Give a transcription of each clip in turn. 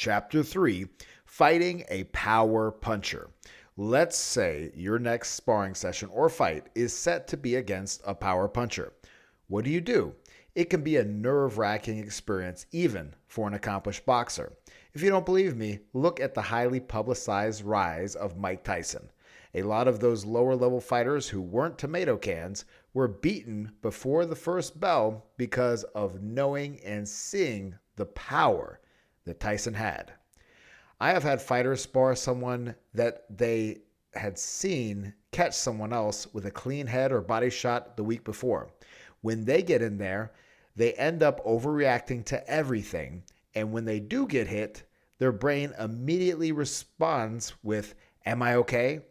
Chapter 3, Fighting a Power Puncher. Let's say your next sparring session or fight is set to be against a power puncher. What do? It can be a nerve-wracking experience even for an accomplished boxer. If you don't believe me, look at the highly publicized rise of Mike Tyson. A lot of those lower-level fighters who weren't tomato cans were beaten before the first bell because of knowing and seeing the power that Tyson had. I have had fighters spar someone that they had seen catch someone else with a clean head or body shot the week before. When they get in there, they end up overreacting to everything, and when they do get hit, their brain immediately responds with, "Am I okay?"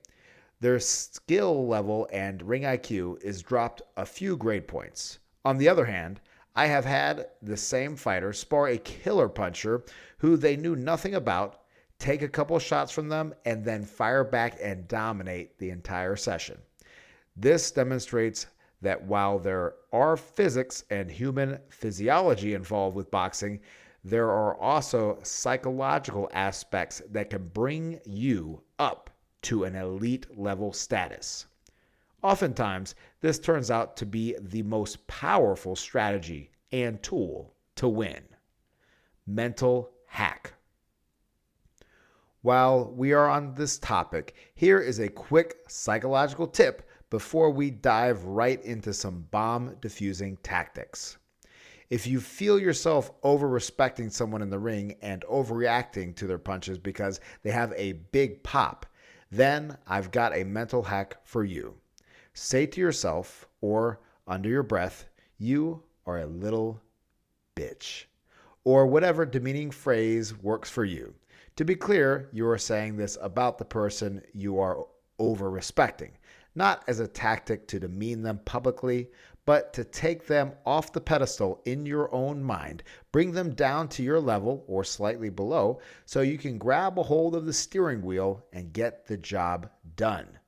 Their skill level and ring IQ is dropped a few grade points. On the other hand, I have had the same fighter spar a killer puncher who they knew nothing about, take a couple shots from them, and then fire back and dominate the entire session. This demonstrates that while there are physics and human physiology involved with boxing, there are also psychological aspects that can bring you up to an elite level status. Oftentimes, this turns out to be the most powerful strategy and tool to win. Mental hack. While we are on this topic, here is a quick psychological tip before we dive right into some bomb diffusing tactics. If you feel yourself over-respecting someone in the ring and overreacting to their punches because they have a big pop, then I've got a mental hack for you. Say to yourself, or under your breath, "You are a little bitch," or whatever demeaning phrase works for you. To be clear, you are saying this about the person you are over-respecting, not as a tactic to demean them publicly, but to take them off the pedestal in your own mind, bring them down to your level or slightly below so you can grab a hold of the steering wheel and get the job done.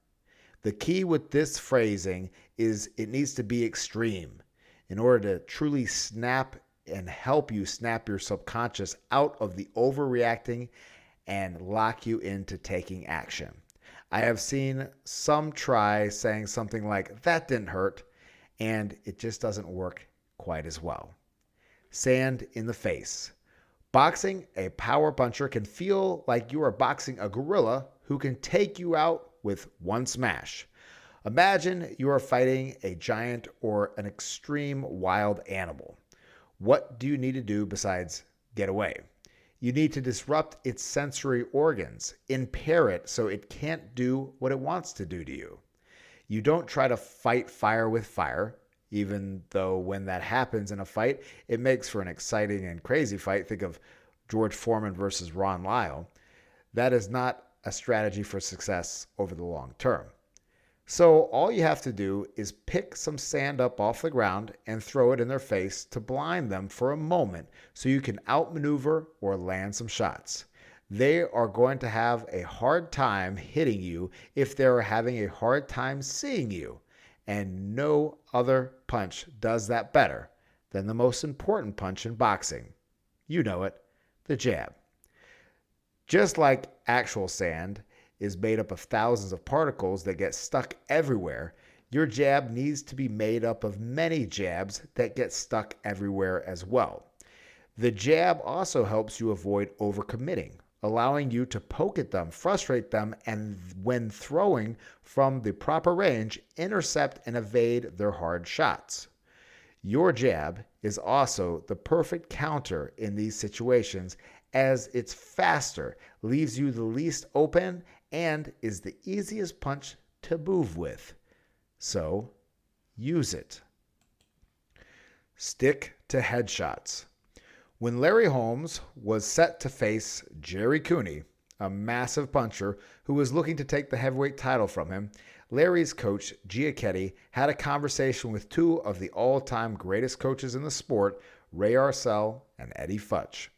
The key with this phrasing is it needs to be extreme in order to truly snap and help you snap your subconscious out of the overreacting and lock you into taking action. I have seen some try saying something like, "That didn't hurt," and it just doesn't work quite as well. Sand in the face. Boxing a power puncher can feel like you are boxing a gorilla who can take you out with one smash. Imagine you are fighting a giant or an extreme wild animal. What do you need to do besides get away? You need to disrupt its sensory organs, impair it so it can't do what it wants to do to you. You don't try to fight fire with fire, even though when that happens in a fight, it makes for an exciting and crazy fight. Think of George Foreman versus Ron Lyle. That is not a strategy for success over the long term. So all you have to do is pick some sand up off the ground and throw it in their face to blind them for a moment so you can outmaneuver or land some shots. They are going to have a hard time hitting you if they're having a hard time seeing you. And no other punch does that better than the most important punch in boxing. You know it, the jab. Just like actual sand is made up of thousands of particles that get stuck everywhere, your jab needs to be made up of many jabs that get stuck everywhere as well. The jab also helps you avoid overcommitting, allowing you to poke at them, frustrate them, and when throwing from the proper range, intercept and evade their hard shots. Your jab is also the perfect counter in these situations as it's faster, leaves you the least open, and is the easiest punch to move with. So, use it. Stick to headshots. When Larry Holmes was set to face Jerry Cooney, a massive puncher who was looking to take the heavyweight title from him, Larry's coach, Giacchetti, had a conversation with two of the all-time greatest coaches in the sport, Ray Arcel and Eddie Futch.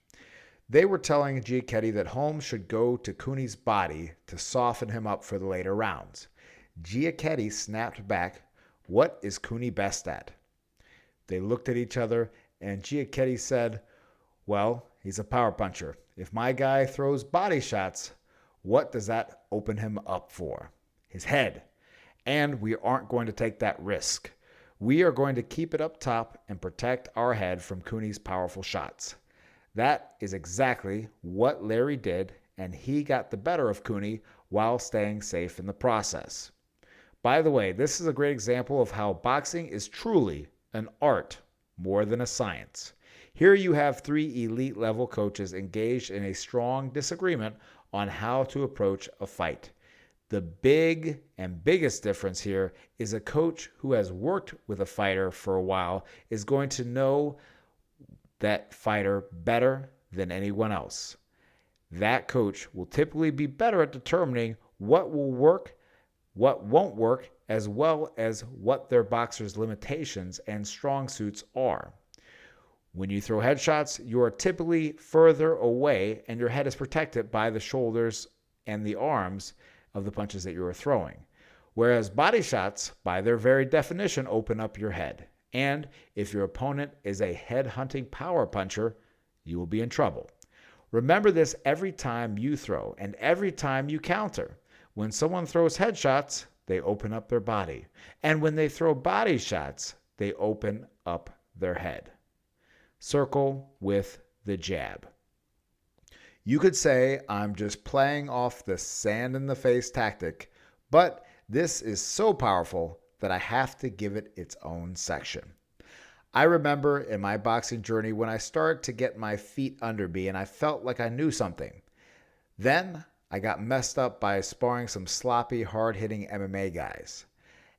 They were telling Giacchetti that Holmes should go to Cooney's body to soften him up for the later rounds. Giacchetti snapped back, "What is Cooney best at?" They looked at each other, and Giacchetti said, "Well, he's a power puncher. If my guy throws body shots, what does that open him up for? His head. And we aren't going to take that risk. We are going to keep it up top and protect our head from Cooney's powerful shots. That is exactly what Larry did, and he got the better of Cooney while staying safe in the process. By the way, this is a great example of how boxing is truly an art more than a science. Here you have 3 elite level coaches engaged in a strong disagreement on how to approach a fight. The big and biggest difference here is a coach who has worked with a fighter for a while is going to know that fighter better than anyone else. That coach will typically be better at determining what will work, what won't work, as well as what their boxer's limitations and strong suits are. When you throw headshots, you are typically further away and your head is protected by the shoulders and the arms of the punches that you are throwing. Whereas body shots, by their very definition, open up your head. And if your opponent is a head-hunting power puncher, you will be in trouble. Remember this every time you throw and every time you counter. When someone throws headshots, they open up their body. And when they throw body shots, they open up their head. Circle with the jab. You could say I'm just playing off the sand in the face tactic, but this is so powerful that I have to give it its own section. I remember in my boxing journey when I started to get my feet under me and I felt like I knew something. Then I got messed up by sparring some sloppy, hard-hitting MMA guys.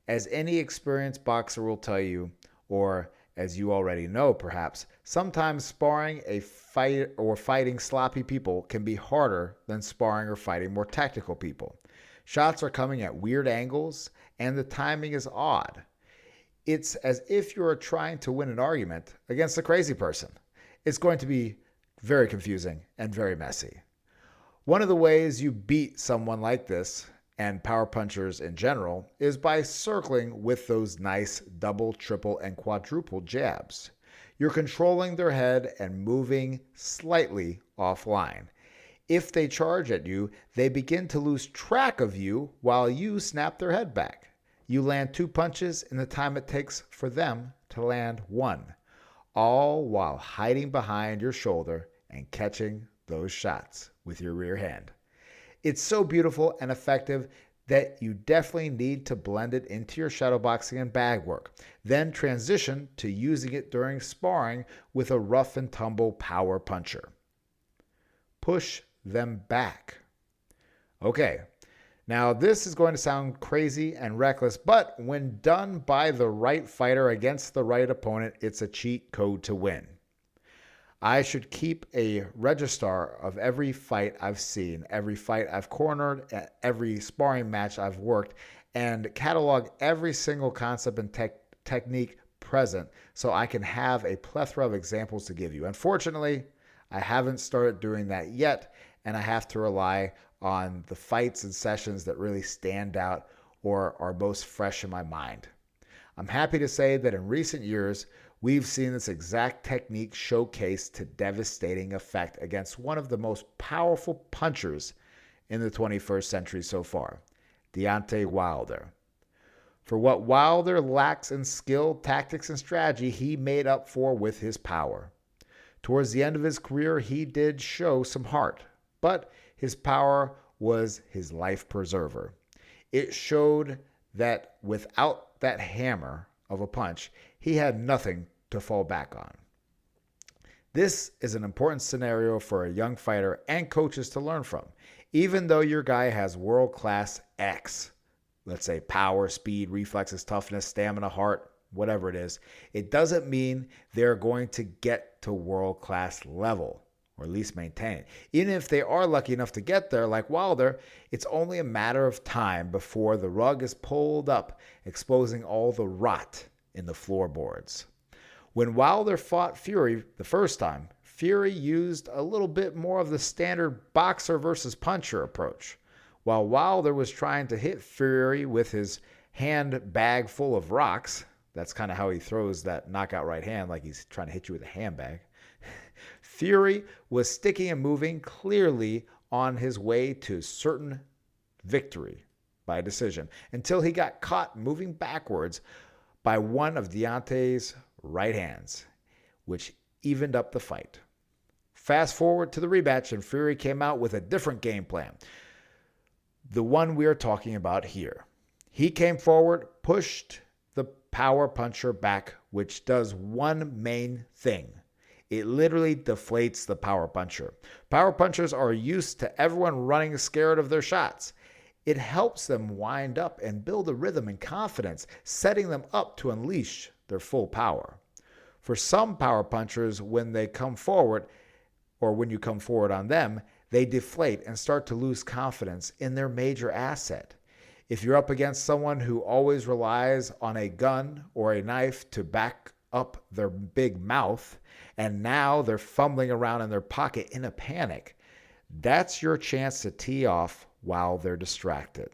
As any experienced boxer will tell you, or as you already know perhaps, sometimes sparring a fight or fighting sloppy people can be harder than sparring or fighting more tactical people. Shots are coming at weird angles and the timing is odd. It's as if you're trying to win an argument against a crazy person. It's going to be very confusing and very messy. One of the ways you beat someone like this, and power punchers in general, is by circling with those nice double, triple, and quadruple jabs. You're controlling their head and moving slightly offline. If they charge at you, they begin to lose track of you while you snap their head back. You land 2 punches in the time it takes for them to land 1, all while hiding behind your shoulder and catching those shots with your rear hand. It's so beautiful and effective that you definitely need to blend it into your shadowboxing and bag work. Then transition to using it during sparring with a rough and tumble power puncher. Push them back. Okay, now this is going to sound crazy and reckless, but when done by the right fighter against the right opponent, it's a cheat code to win. I should keep a register of every fight I've seen, every fight I've cornered, every sparring match I've worked, and catalog every single concept and technique present so I can have a plethora of examples to give you. Unfortunately, I haven't started doing that yet, and I have to rely on the fights and sessions that really stand out or are most fresh in my mind. I'm happy to say that in recent years, we've seen this exact technique showcased to devastating effect against one of the most powerful punchers in the 21st century so far, Deontay Wilder. For what Wilder lacks in skill, tactics, and strategy, he made up for with his power. Towards the end of his career, he did show some heart, but his power was his life preserver. It showed that without that hammer of a punch, he had nothing to fall back on. This is an important scenario for a young fighter and coaches to learn from. Even though your guy has world-class X, let's say power, speed, reflexes, toughness, stamina, heart, whatever it is, it doesn't mean they're going to get to world-class level, or at least maintain it. Even if they are lucky enough to get there, like Wilder, it's only a matter of time before the rug is pulled up, exposing all the rot in the floorboards. When Wilder fought Fury the first time, Fury used a little bit more of the standard boxer versus puncher approach. While Wilder was trying to hit Fury with his hand bag full of rocks, that's kind of how he throws that knockout right hand, like he's trying to hit you with a handbag, Fury was sticking and moving, clearly on his way to certain victory by decision, until he got caught moving backwards by one of Deontay's right hands, which evened up the fight. Fast forward to the rematch, and Fury came out with a different game plan. The one we are talking about here. He came forward, pushed the power puncher back, which does one main thing. It literally deflates the power puncher. Power punchers are used to everyone running scared of their shots. It helps them wind up and build a rhythm and confidence, setting them up to unleash their full power. For some power punchers, when they come forward, or when you come forward on them, they deflate and start to lose confidence in their major asset. If you're up against someone who always relies on a gun or a knife to back up their big mouth, and now they're fumbling around in their pocket in a panic, that's your chance to tee off while they're distracted.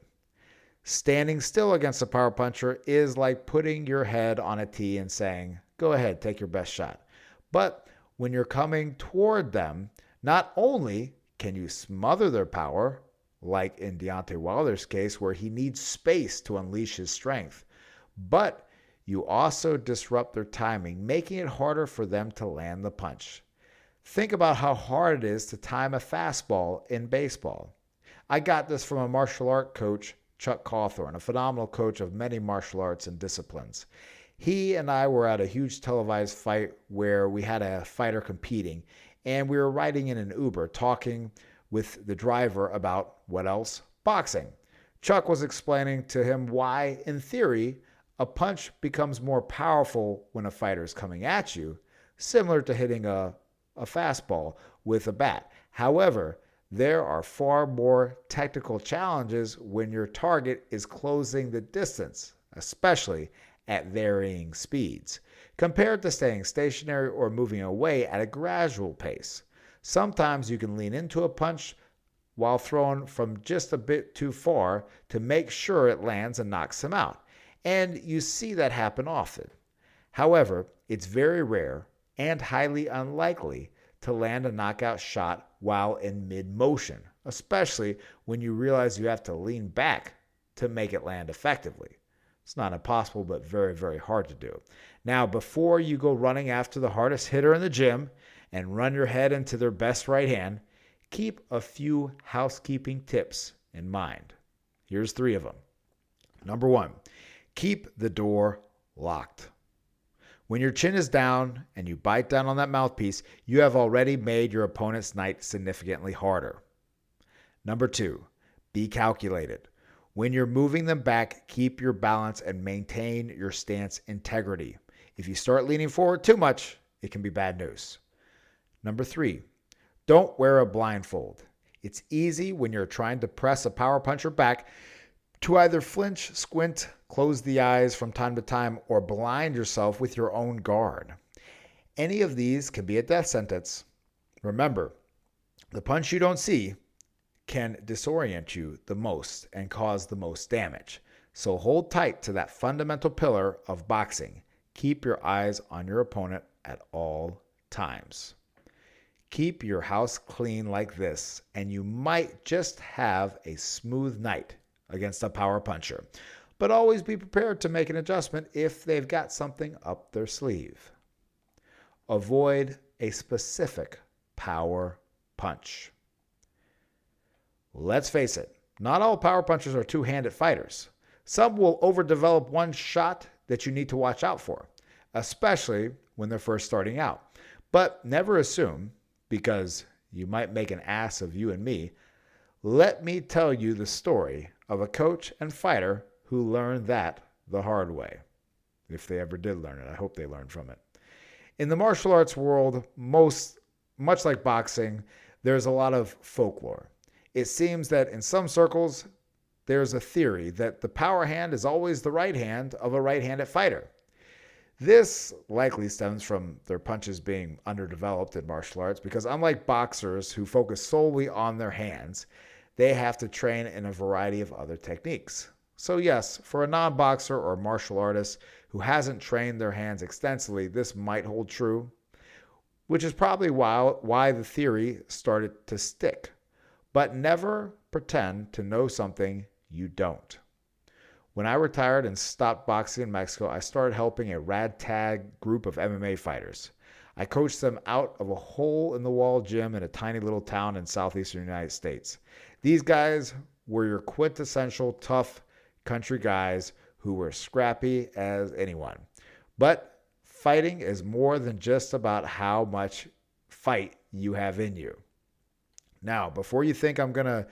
Standing still against a power puncher is like putting your head on a tee and saying, go ahead, take your best shot. But when you're coming toward them, not only can you smother their power, like in Deontay Wilder's case where he needs space to unleash his strength, but you also disrupt their timing, making it harder for them to land the punch. Think about how hard it is to time a fastball in baseball. I got this from a martial art coach, Chuck Cawthorn, a phenomenal coach of many martial arts and disciplines. He and I were at a huge televised fight where we had a fighter competing, and we were riding in an Uber talking with the driver about what else? Boxing. Chuck was explaining to him why, in theory, a punch becomes more powerful when a fighter is coming at you, similar to hitting a fastball with a bat. However, there are far more technical challenges when your target is closing the distance, especially at varying speeds, compared to staying stationary or moving away at a gradual pace. Sometimes you can lean into a punch while thrown from just a bit too far to make sure it lands and knocks him out. And you see that happen often. However, it's very rare and highly unlikely to land a knockout shot while in mid-motion, especially when you realize you have to lean back to make it land effectively. It's not impossible, but very, very hard to do. Now, before you go running after the hardest hitter in the gym and run your head into their best right hand, keep a few housekeeping tips in mind. Here's 3 of them. Number 1, keep the door locked. When your chin is down and you bite down on that mouthpiece, you have already made your opponent's night significantly harder. Number 2, be calculated. When you're moving them back, keep your balance and maintain your stance integrity. If you start leaning forward too much, it can be bad news. Number 3, don't wear a blindfold. It's easy when you're trying to press a power puncher back to either flinch, squint, close the eyes from time to time, or blind yourself with your own guard. Any of these can be a death sentence. Remember, the punch you don't see can disorient you the most and cause the most damage. So hold tight to that fundamental pillar of boxing. Keep your eyes on your opponent at all times. Keep your house clean like this, and you might just have a smooth night against a power puncher. But always be prepared to make an adjustment if they've got something up their sleeve. Avoid a specific power punch. Let's face it, not all power punchers are two-handed fighters. Some will overdevelop one shot that you need to watch out for, especially when they're first starting out. But never assume, because you might make an ass of you and me. Let me tell you the story of a coach and fighter who learned that the hard way. If they ever did learn it, I hope they learned from it. In the martial arts world, much like boxing, there's a lot of folklore. It seems that in some circles, there's a theory that the power hand is always the right hand of a right-handed fighter. This likely stems from their punches being underdeveloped in martial arts because unlike boxers who focus solely on their hands, they have to train in a variety of other techniques. So yes, for a non-boxer or martial artist who hasn't trained their hands extensively, this might hold true. which is probably why the theory started to stick. But never pretend to know something you don't. When I retired and stopped boxing in Mexico, I started helping a ragtag group of MMA fighters. I coached them out of a hole-in-the-wall gym in a tiny little town in southeastern United States. These guys were your quintessential tough country guys who were scrappy as anyone. But fighting is more than just about how much fight you have in you. Now, before you think I'm going to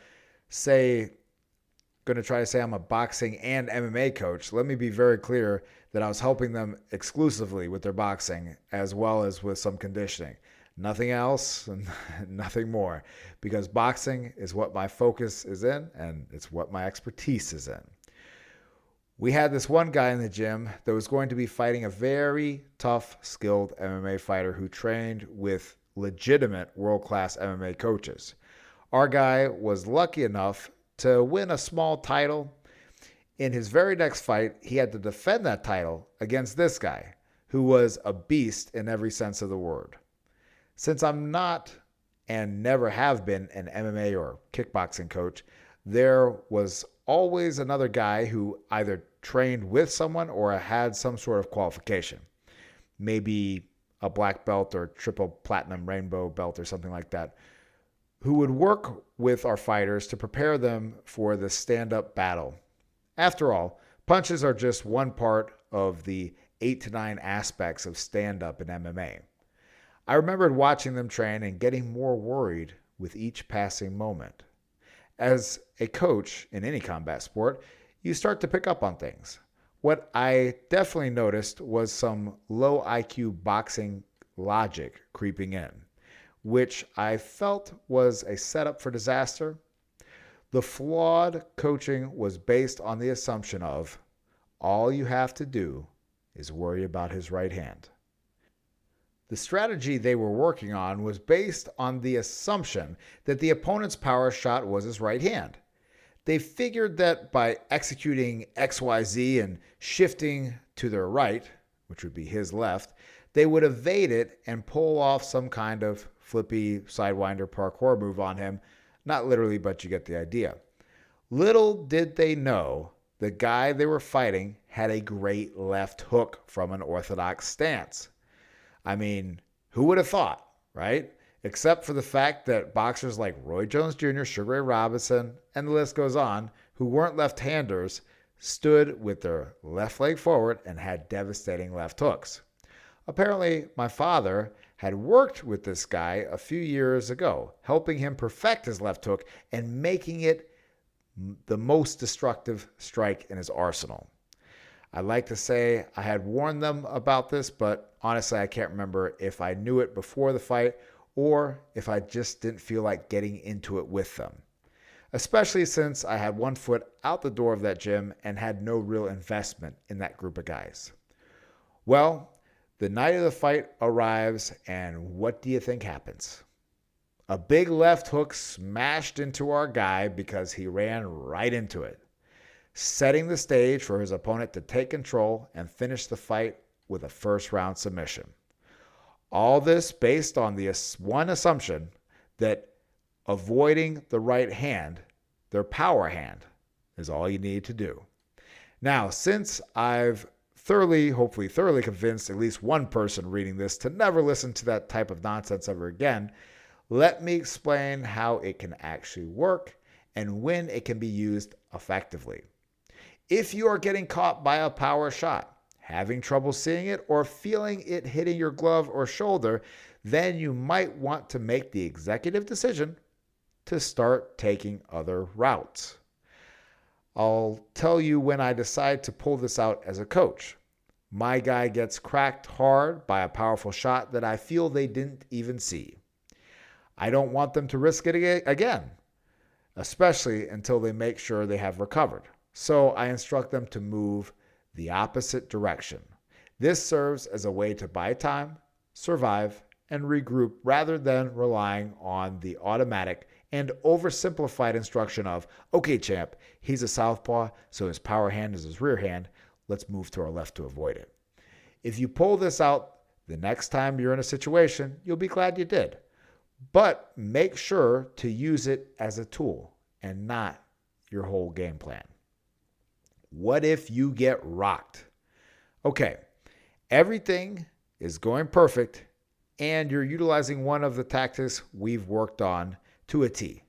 try to say I'm a boxing and MMA coach, let me be very clear that I was helping them exclusively with their boxing as well as with some conditioning. Nothing else and nothing more, because boxing is what my focus is in and it's what my expertise is in. We had this one guy in the gym that was going to be fighting a very tough, skilled MMA fighter who trained with legitimate world-class MMA coaches. Our guy was lucky enough to win a small title. In his very next fight, he had to defend that title against this guy, who was a beast in every sense of the word. Since I'm not and never have been an MMA or kickboxing coach, there was always another guy who either trained with someone or had some sort of qualification. Maybe a black belt or triple platinum rainbow belt or something like that, who would work with our fighters to prepare them for the stand-up battle. After all, punches are just one part of the 8 to 9 aspects of stand-up in MMA. I remembered watching them train and getting more worried with each passing moment. As a coach in any combat sport, you start to pick up on things. What I definitely noticed was some low IQ boxing logic creeping in, which I felt was a setup for disaster. The flawed coaching was based on the assumption of all you have to do is worry about his right hand. The strategy they were working on was based on the assumption that the opponent's power shot was his right hand. They figured that by executing XYZ and shifting to their right, which would be his left, they would evade it and pull off some kind of flippy sidewinder parkour move on him. Not literally, but you get the idea. Little did they know the guy they were fighting had a great left hook from an orthodox stance. I mean, who would have thought, right? Except for the fact that boxers like Roy Jones Jr., Sugar Ray Robinson, and the list goes on, who weren't left-handers, stood with their left leg forward and had devastating left hooks. Apparently, my father had worked with this guy a few years ago, helping him perfect his left hook and making it the most destructive strike in his arsenal. I'd like to say I had warned them about this, but honestly, I can't remember if I knew it before the fight or if I just didn't feel like getting into it with them, especially since I had one foot out the door of that gym and had no real investment in that group of guys. Well, the night of the fight arrives, and what do you think happens? A big left hook smashed into our guy because he ran right into it, setting the stage for his opponent to take control and finish the fight with a first-round submission. All this based on the one assumption that avoiding the right hand, their power hand, is all you need to do. Now, since I've hopefully thoroughly convinced at least one person reading this to never listen to that type of nonsense ever again, let me explain how it can actually work and when it can be used effectively. If you are getting caught by a power shot, having trouble seeing it, or feeling it hitting your glove or shoulder, then you might want to make the executive decision to start taking other routes. I'll tell you when I decide to pull this out as a coach. My guy gets cracked hard by a powerful shot that I feel they didn't even see. I don't want them to risk it again, especially until they make sure they have recovered. So I instruct them to move the opposite direction. This serves as a way to buy time, survive, and regroup rather than relying on the automatic and oversimplified instruction of, okay, champ, he's a southpaw, so his power hand is his rear hand. Let's move to our left to avoid it. If you pull this out The next time you're in a situation, you'll be glad you did. But make sure to use it as a tool and not your whole game plan. What if you get rocked? Okay, everything is going perfect and you're utilizing one of the tactics we've worked on to a T.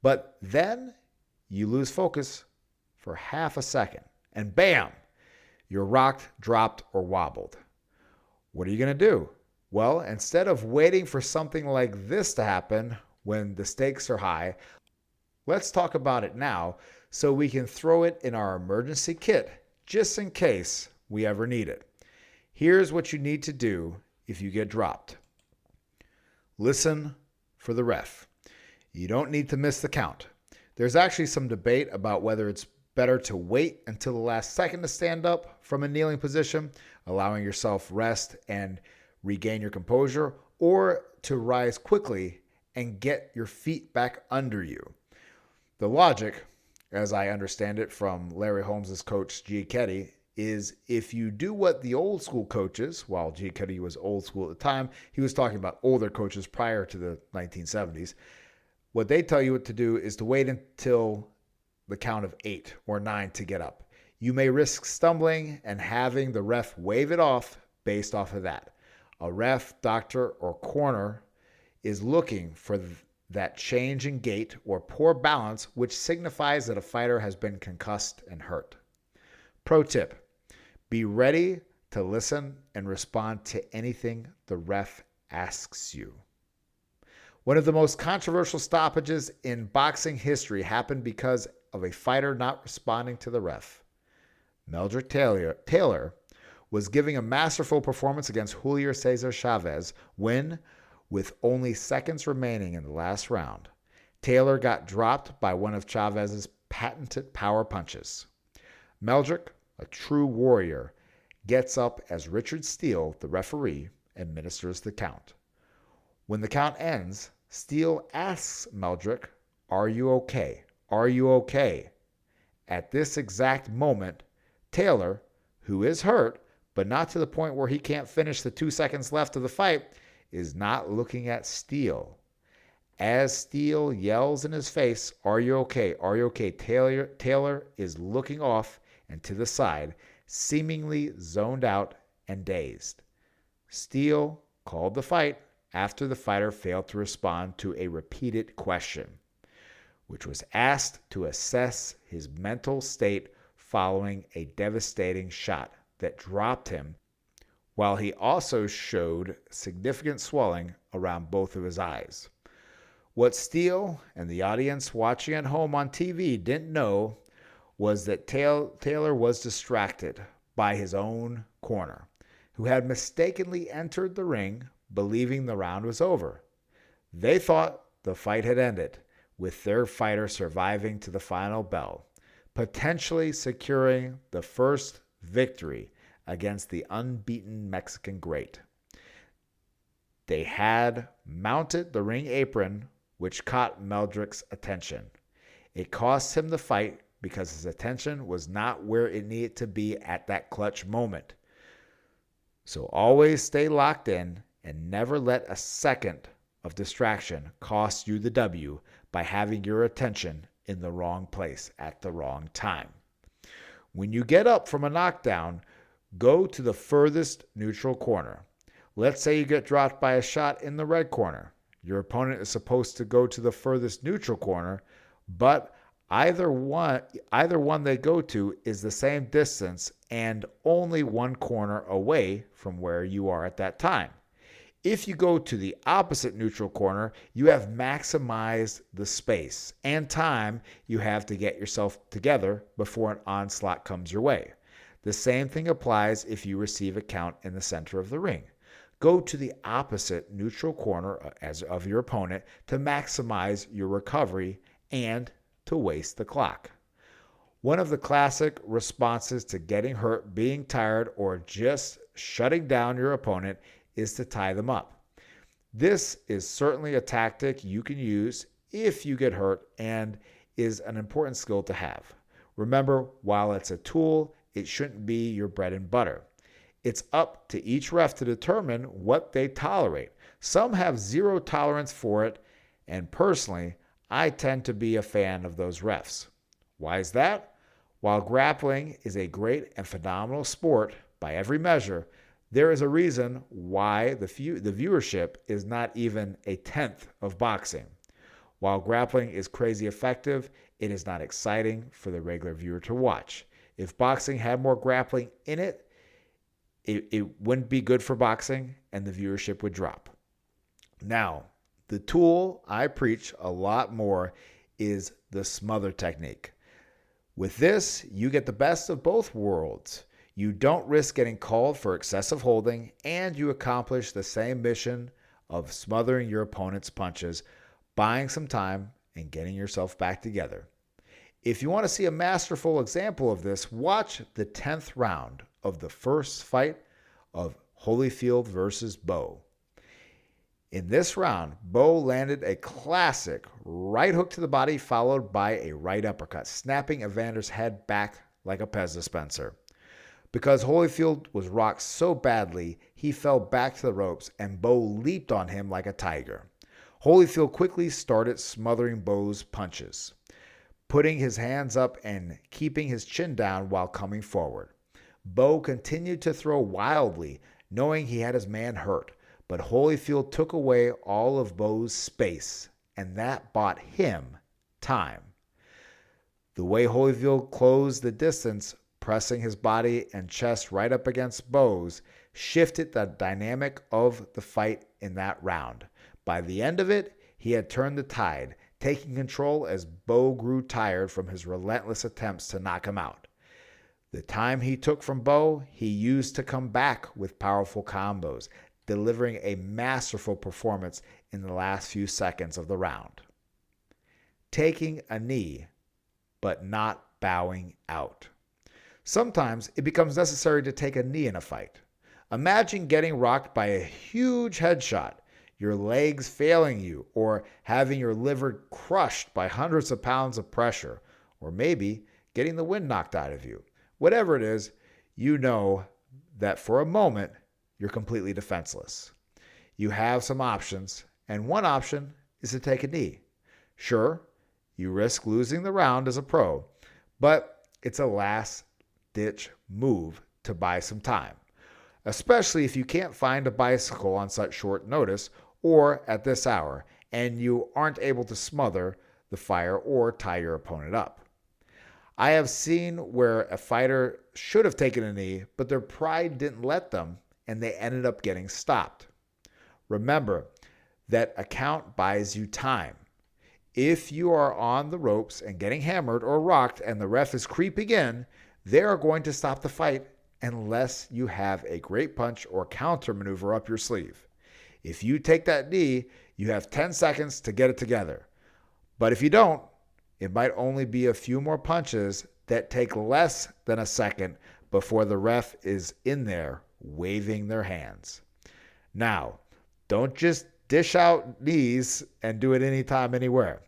But then you lose focus for half a second and bam, you're rocked, dropped, or wobbled. What are you going to do? Well, instead of waiting for something like this to happen when the stakes are high, let's talk about it now so we can throw it in our emergency kit just in case we ever need it. Here's what you need to do if you get dropped. Listen for the ref. You don't need to miss the count. There's actually some debate about whether it's better to wait until the last second to stand up from a kneeling position, allowing yourself rest and regain your composure, or to rise quickly and get your feet back under you. The logic, as I understand it from Larry Holmes' coach G. Ketty, is if you do what the old school coaches, while G. Ketty was old school at the time, he was talking about older coaches prior to the 1970s. What they tell you what to do is to wait until the count of 8 or 9 to get up. You may risk stumbling and having the ref wave it off based off of that. A ref, doctor, or corner is looking for that change in gait or poor balance, which signifies that a fighter has been concussed and hurt. Pro tip: be ready to listen and respond to anything the ref asks you. One of the most controversial stoppages in boxing history happened because of a fighter not responding to the ref. Meldrick Taylor was giving a masterful performance against Julio Cesar Chavez when, with only seconds remaining in the last round, Taylor got dropped by one of Chavez's patented power punches. Meldrick, a true warrior, gets up as Richard Steele, the referee, administers the count. When the count ends, Steele asks Meldrick, "Are you okay? Are you okay?" At this exact moment, Taylor, who is hurt, but not to the point where he can't finish the 2 seconds left of the fight, is not looking at Steele. As Steele yells in his face, "Are you okay? Are you okay?" Taylor is looking off and to the side, seemingly zoned out and dazed. Steele called the fight after the fighter failed to respond to a repeated question, which was asked to assess his mental state following a devastating shot that dropped him, while he also showed significant swelling around both of his eyes. What Steele and the audience watching at home on TV didn't know was that Taylor was distracted by his own corner, who had mistakenly entered the ring believing the round was over. They thought the fight had ended, with their fighter surviving to the final bell, potentially securing the first victory against the unbeaten Mexican great. They had mounted the ring apron, which caught Meldrick's attention. It cost him the fight because his attention was not where it needed to be at that clutch moment. So always stay locked in and never let a second of distraction cost you the W by having your attention in the wrong place at the wrong time. When you get up from a knockdown, go to the furthest neutral corner. Let's say you get dropped by a shot in the red corner. Your opponent is supposed to go to the furthest neutral corner, but either one they go to is the same distance and only one corner away from where you are at that time. If you go to the opposite neutral corner, you have maximized the space and time you have to get yourself together before an onslaught comes your way. The same thing applies if you receive a count in the center of the ring. Go to the opposite neutral corner of your opponent to maximize your recovery and to waste the clock. One of the classic responses to getting hurt, being tired, or just shutting down your opponent is to tie them up. This is certainly a tactic you can use if you get hurt and is an important skill to have. Remember, while it's a tool, it shouldn't be your bread and butter. It's up to each ref to determine what they tolerate. Some have zero tolerance for it, and personally, I tend to be a fan of those refs. Why is that? While grappling is a great and phenomenal sport by every measure, there is a reason why the viewership is not even a tenth of boxing. While grappling is crazy effective, it is not exciting for the regular viewer to watch. If boxing had more grappling in it, it wouldn't be good for boxing and the viewership would drop. Now, the tool I preach a lot more is the smother technique. With this, you get the best of both worlds. You don't risk getting called for excessive holding, and you accomplish the same mission of smothering your opponent's punches, buying some time, and getting yourself back together. If you want to see a masterful example of this, watch the 10th round of the first fight of Holyfield versus Bo. In this round, Bo landed a classic right hook to the body followed by a right uppercut, snapping Evander's head back like a Pez dispenser. Because Holyfield was rocked so badly, he fell back to the ropes and Bo leaped on him like a tiger. Holyfield quickly started smothering Bo's punches, putting his hands up and keeping his chin down while coming forward. Bo continued to throw wildly, knowing he had his man hurt, but Holyfield took away all of Bo's space, and that bought him time. The way Holyfield closed the distance, pressing his body and chest right up against Bo's, shifted the dynamic of the fight in that round. By the end of it, he had turned the tide, taking control as Bo grew tired from his relentless attempts to knock him out. The time he took from Bo, he used to come back with powerful combos, delivering a masterful performance in the last few seconds of the round. Taking a knee, but not bowing out. Sometimes it becomes necessary to take a knee in a fight. Imagine getting rocked by a huge headshot, your legs failing you, or having your liver crushed by hundreds of pounds of pressure, or maybe getting the wind knocked out of you. Whatever it is, you know that for a moment, you're completely defenseless. You have some options, and one option is to take a knee. Sure, you risk losing the round as a pro, but it's a last-ditch move to buy some time, especially if you can't find a bicycle on such short notice or at this hour, and you aren't able to smother the fire or tie your opponent up. I have seen where a fighter should have taken a knee, but their pride didn't let them, and they ended up getting stopped. Remember that a count buys you time. If you are on the ropes and getting hammered or rocked and the ref is creeping in, they are going to stop the fight unless you have a great punch or counter maneuver up your sleeve. If you take that knee, you have 10 seconds to get it together. But if you don't, it might only be a few more punches that take less than a second before the ref is in there waving their hands. Now, don't just dish out knees and do it anytime, anywhere.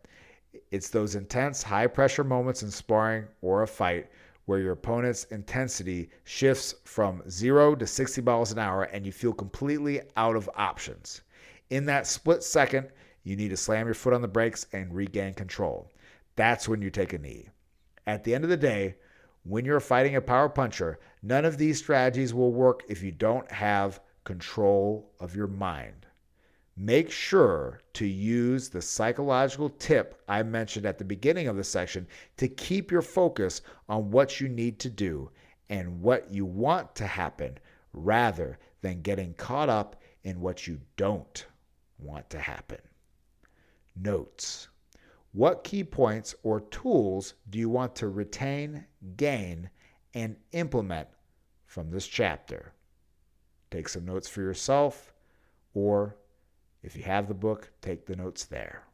It's those intense, high-pressure moments in sparring or a fight where your opponent's intensity shifts from 0 to 60 miles an hour and you feel completely out of options. In that split second, you need to slam your foot on the brakes and regain control. That's when you take a knee. At the end of the day, when you're fighting a power puncher, none of these strategies will work if you don't have control of your mind. Make sure to use the psychological tip I mentioned at the beginning of the section to keep your focus on what you need to do and what you want to happen rather than getting caught up in what you don't want to happen. Notes. What key points or tools do you want to retain, gain, and implement from this chapter? Take some notes for yourself, or if you have the book, take the notes there.